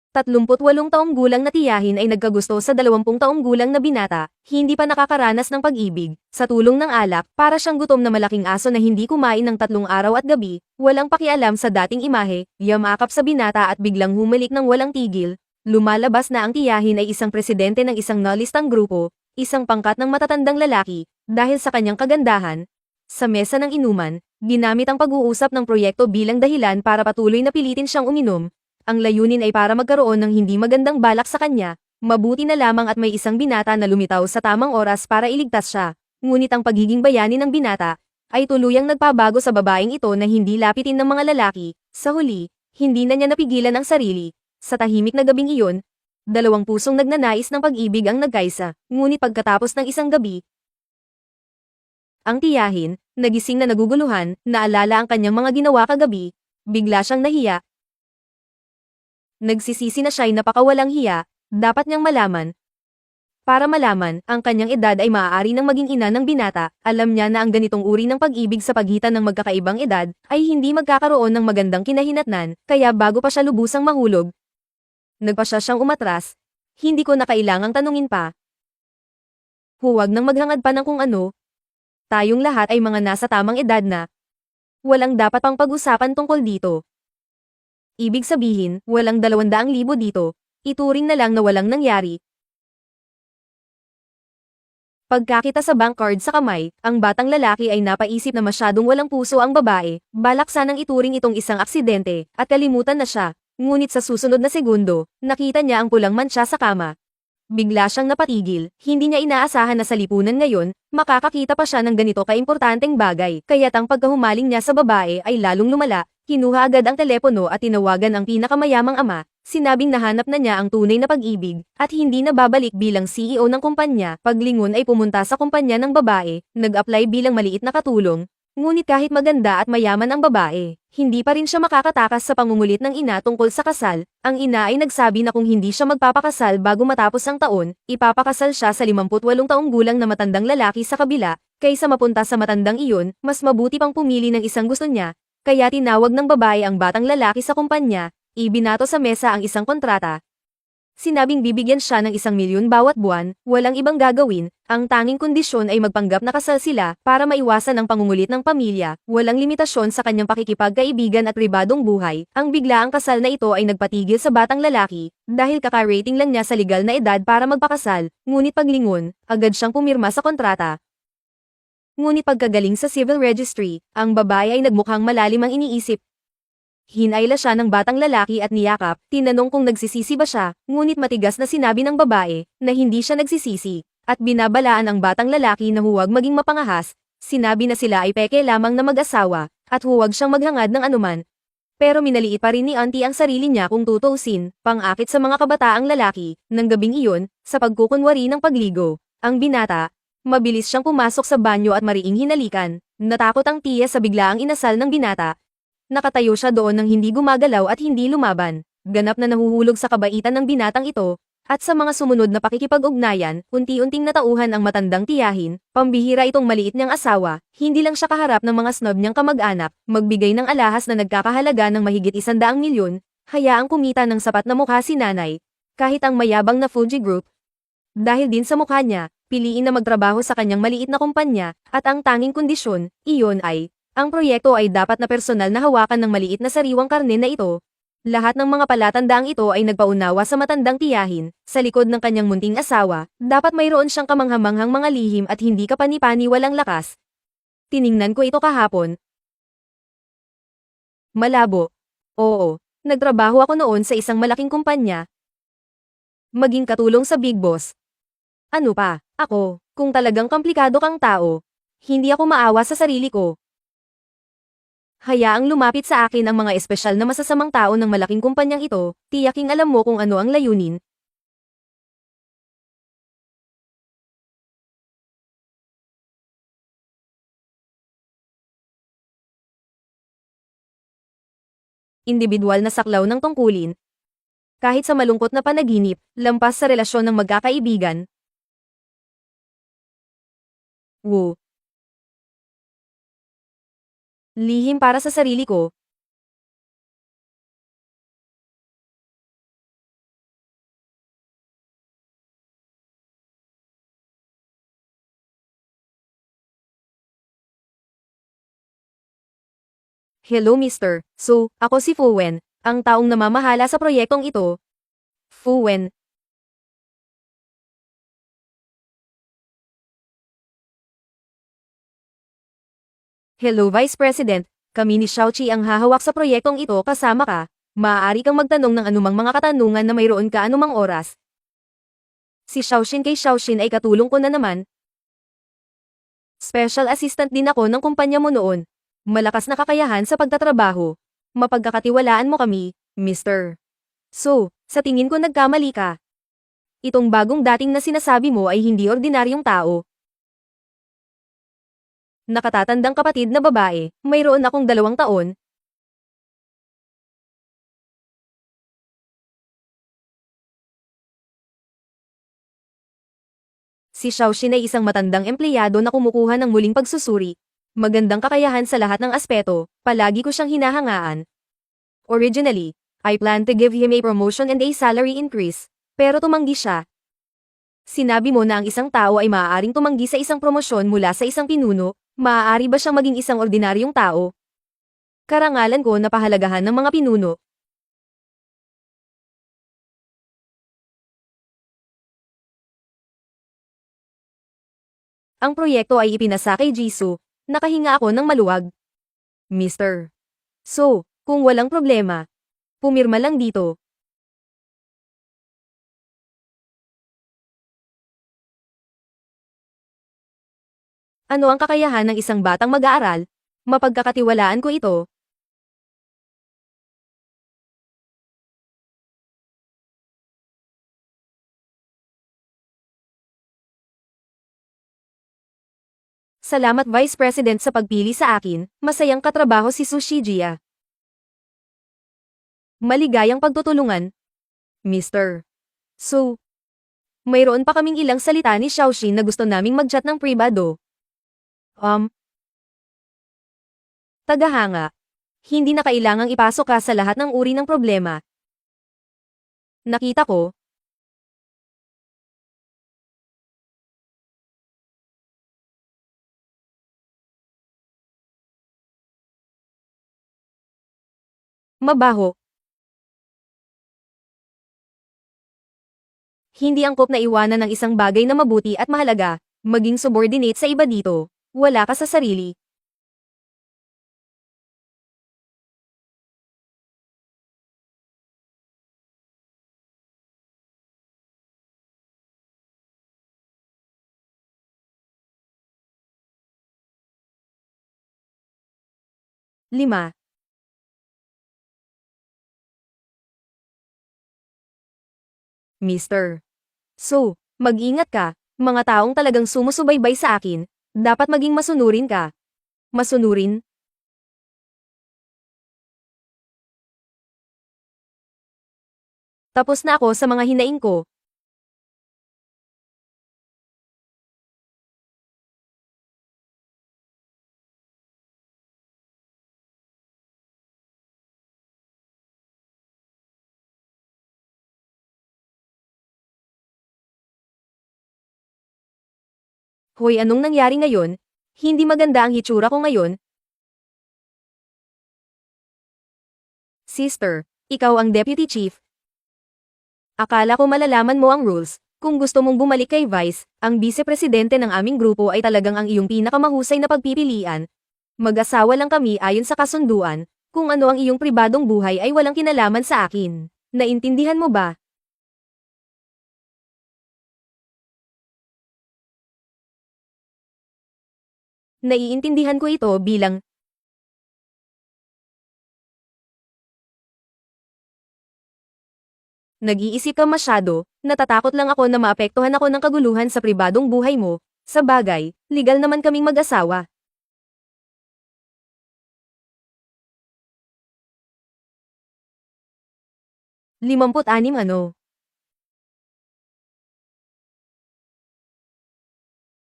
38 taong gulang na tiyahin ay nagkagusto sa 20 taong gulang na binata, hindi pa nakakaranas ng pag-ibig, sa tulong ng alak, para siyang gutom na malaking aso na hindi kumain ng 3 araw at gabi, walang pakialam sa dating imahe, yamakap sa binata at biglang humalik ng walang tigil. Lumalabas na ang tiyahin ay isang presidente ng isang nalistang grupo, isang pangkat ng matatandang lalaki, dahil sa kanyang kagandahan. Sa mesa ng inuman, ginamit ang pag-uusap ng proyekto bilang dahilan para patuloy na pilitin siyang uminom. Ang layunin ay para magkaroon ng hindi magandang balak sa kanya, mabuti na lamang at may isang binata na lumitaw sa tamang oras para iligtas siya. Ngunit ang pagiging bayani ng binata ay tuluyang nagpabago sa babaeng ito na hindi lapitin ng mga lalaki. Sa huli, hindi na niya napigilan ang sarili. Sa tahimik na gabing iyon, dalawang pusong nagnanais ng pag-ibig ang nagkaisa. Ngunit pagkatapos ng isang gabi, ang tiyahin, nagising na naguguluhan, naalala ang kanyang mga ginawa kagabi, bigla siyang nahiya. Nagsisisi na siya'y napakawalang hiya, dapat niyang malaman. Para malaman, ang kanyang edad ay maaari nang maging ina ng binata, alam niya na ang ganitong uri ng pag-ibig sa pagitan ng magkakaibang edad, ay hindi magkakaroon ng magandang kinahinatnan, kaya bago pa siya lubusang mahulog, nagpasya siyang umatras. Hindi ko na kailangang tanungin pa. Huwag nang maghangad pa ng kung ano. Tayong lahat ay mga nasa tamang edad na. Walang dapat pang pag-usapan tungkol dito. Ibig sabihin, walang 200,000 dito. Ituring na lang na walang nangyari. Pagkakita sa bank card sa kamay, ang batang lalaki ay napaisip na masyadong walang puso ang babae, balak sanang ituring itong isang aksidente, at kalimutan na siya. Ngunit sa susunod na segundo, nakita niya ang pulang mantsa sa kama. Bigla siyang napatigil, hindi niya inaasahan na sa lipunan ngayon, makakakita pa siya ng ganito kaimportanteng bagay. Kaya't ang pagkahumaling niya sa babae ay lalong lumala, kinuha agad ang telepono at tinawagan ang pinakamayamang ama, sinabing nahanap na niya ang tunay na pag-ibig, at hindi na babalik bilang CEO ng kumpanya. Paglingon ay pumunta sa kumpanya ng babae, nag-apply bilang maliit na katulong. Ngunit kahit maganda at mayaman ang babae, hindi pa rin siya makakatakas sa pangungulit ng ina tungkol sa kasal. Ang ina ay nagsabi na kung hindi siya magpapakasal bago matapos ang taon, ipapakasal siya sa 58 taong gulang na matandang lalaki sa kabila, kaysa mapunta sa matandang iyon, mas mabuti pang pumili ng isang gusto niya. Kaya tinawag ng babae ang batang lalaki sa kumpanya, ibinato sa mesa ang isang kontrata. Sinabing bibigyan siya ng 1 milyon bawat buwan, walang ibang gagawin, ang tanging kondisyon ay magpanggap na kasal sila para maiwasan ang pangungulit ng pamilya, walang limitasyon sa kanyang pakikipagkaibigan at pribadong buhay. Ang biglaang kasal na ito ay nagpatigil sa batang lalaki, dahil kaka-rating lang niya sa legal na edad para magpakasal, ngunit paglingon, agad siyang pumirma sa kontrata. Ngunit pagkagaling sa civil registry, ang babae ay nagmukhang malalim ang iniisip. Hinayla siya ng batang lalaki at niyakap, tinanong kung nagsisisi ba siya, ngunit matigas na sinabi ng babae, na hindi siya nagsisisi, at binabalaan ang batang lalaki na huwag maging mapangahas, sinabi na sila ay peke lamang na mag-asawa, at huwag siyang maghangad ng anuman. Pero minaliit pa rin ni Auntie ang sarili niya kung tutuusin, pang-akit sa mga kabataang lalaki, ng gabing iyon, sa pagkukunwari ng pagligo. Ang binata, mabilis siyang pumasok sa banyo at mariing hinalikan, natakot ang tiya sa biglaang inasal ng binata. Nakatayo siya doon nang hindi gumagalaw at hindi lumaban. Ganap na nahuhulog sa kabaitan ng binatang ito, at sa mga sumunod na pakikipag-ugnayan, unti-unting natauhan ang matandang tiyahin, pambihira itong maliit niyang asawa, hindi lang siya kaharap ng mga snob niyang kamag-anak, magbigay ng alahas na nagkakahalaga ng mahigit 100 milyon, hayaang kumita ng sapat na mukha si nanay, kahit ang mayabang na Fuji Group. Dahil din sa mukha niya, piliin na magtrabaho sa kanyang maliit na kumpanya, at ang tanging kondisyon, iyon ay, ang proyekto ay dapat na personal na hawakan ng maliit na sariwang karne na ito. Lahat ng mga palatandaang ito ay nagpaunawa sa matandang tiyahin, sa likod ng kanyang munting asawa, dapat mayroon siyang kamanghamanghang mga lihim at hindi kapani-pani walang lakas. Tiningnan ko ito kahapon. Malabo. Oo, nagtrabaho ako noon sa isang malaking kumpanya. Maging katulong sa Big Boss. Ano pa, ako, kung talagang komplikado kang tao, hindi ako maawa sa sarili ko. Hayaang lumapit sa akin ang mga espesyal na masasamang tao ng malaking kumpanyang ito, tiyaking alam mo kung ano ang layunin. Individual na saklaw ng tungkulin. Kahit sa malungkot na panaginip, lampas sa relasyon ng magkakaibigan. Woo. Lihim para sa sarili ko, Hello Mr. So, ako si Fu Wen, ang taong namamahala sa proyektong ito. Fu Wen. Hello Vice President, kami ni Xiaoqi ang hahawak sa proyektong ito kasama ka. Maaari kang magtanong ng anumang mga katanungan na mayroon ka anumang oras. Si Xiaoxin kay Xiaoxin ay katulong ko na naman. Special assistant din ako ng kumpanya mo noon. Malakas na kakayahan sa pagtatrabaho. Mapagkakatiwalaan mo kami, Mr. So, sa tingin ko nagkamali ka. Itong bagong dating na sinasabi mo ay hindi ordinaryong tao. Nakatatandang kapatid na babae, mayroon akong 2 taon. Si Xiaoxin ay isang matandang empleyado na kumukuha ng muling pagsusuri. Magandang kakayahan sa lahat ng aspeto, palagi ko siyang hinahangaan. Originally, I planned to give him a promotion and a salary increase, pero tumanggi siya. Sinabi mo na ang isang tao ay maaaring tumanggi sa isang promosyon mula sa isang pinuno, maaari ba siyang maging isang ordinaryong tao? Karangalan ko na pahalagahan ng mga pinuno. Ang proyekto ay ipinasa kay Jisoo, nakahinga ako ng maluwag. Mr. So, kung walang problema, pumirma lang dito. Ano ang kakayahan ng isang batang mag-aaral? Mapagkakatiwalaan ko ito. Salamat Vice President sa pagpili sa akin, masayang katrabaho si Sushi Jia. Maligayang pagtutulungan, Mr. So, mayroon pa kaming ilang salita ni Xiaoxin na gusto naming mag-chat ng pribado. Tagahanga. Hindi na kailangang ipasok ka sa lahat ng uri ng problema. Nakita ko, mabaho. Hindi angkop na iwanan ng isang bagay na mabuti at mahalaga, maging subordinate sa iba dito. Wala ka sa sarili. 5. Mr. So, mag-ingat ka, mga taong talagang sumusubaybay sa akin, dapat maging masunurin ka. Masunurin? Tapos na ako sa mga hinaing ko. Hoy, anong nangyari ngayon? Hindi maganda ang hitsura ko ngayon. Sister, ikaw ang deputy chief. Akala ko malalaman mo ang rules. Kung gusto mong bumalik kay Vice, ang vice-presidente ng aming grupo ay talagang ang iyong pinakamahusay na pagpipilian. Mag-asawa lang kami ayon sa kasunduan. Kung ano ang iyong pribadong buhay ay walang kinalaman sa akin. Naintindihan mo ba? Naiintindihan ko ito bilang nag-iisip ka masyado, natatakot lang ako na maapektuhan ako ng kaguluhan sa pribadong buhay mo. Sa bagay, legal naman kaming mag-asawa. 56 ano?